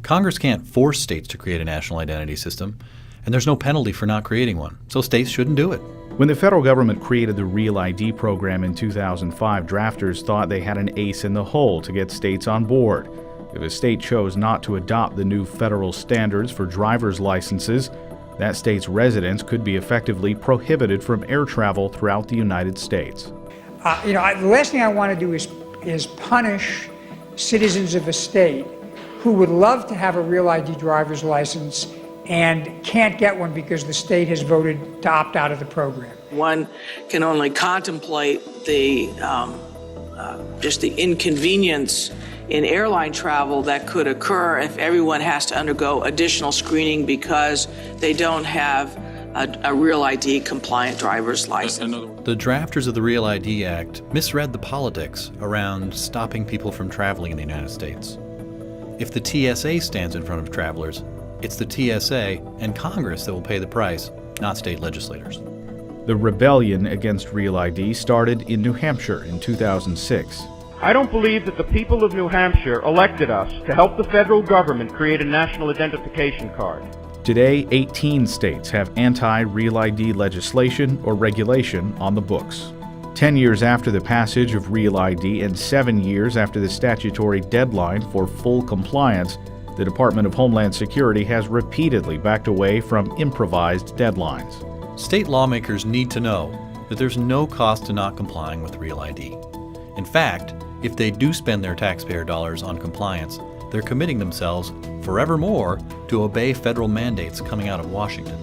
Congress can't force states to create a national identity system, and there's no penalty for not creating one, so states shouldn't do it. When the federal government created the Real ID program in 2005, drafters thought they had an ace in the hole to get states on board. If a state chose not to adopt the new federal standards for driver's licenses, that state's residents could be effectively prohibited from air travel throughout the United States. The last thing I want to do is punish citizens of a state who would love to have a Real ID driver's license and can't get one because the state has voted to opt out of the program. One can only contemplate the just the inconvenience in airline travel that could occur if everyone has to undergo additional screening because they don't have a Real ID compliant driver's license. The drafters of the Real ID Act misread the politics around stopping people from traveling in the United States. If the TSA stands in front of travelers, it's the TSA and Congress that will pay the price, not state legislators. The rebellion against Real ID started in New Hampshire in 2006. I don't believe that the people of New Hampshire elected us to help the federal government create a national identification card. Today, 18 states have anti-Real ID legislation or regulation on the books. 10 years after the passage of Real ID and 7 years after the statutory deadline for full compliance, the Department of Homeland Security has repeatedly backed away from improvised deadlines. State lawmakers need to know that there's no cost to not complying with Real ID. In fact, if they do spend their taxpayer dollars on compliance, they're committing themselves forevermore to obey federal mandates coming out of Washington.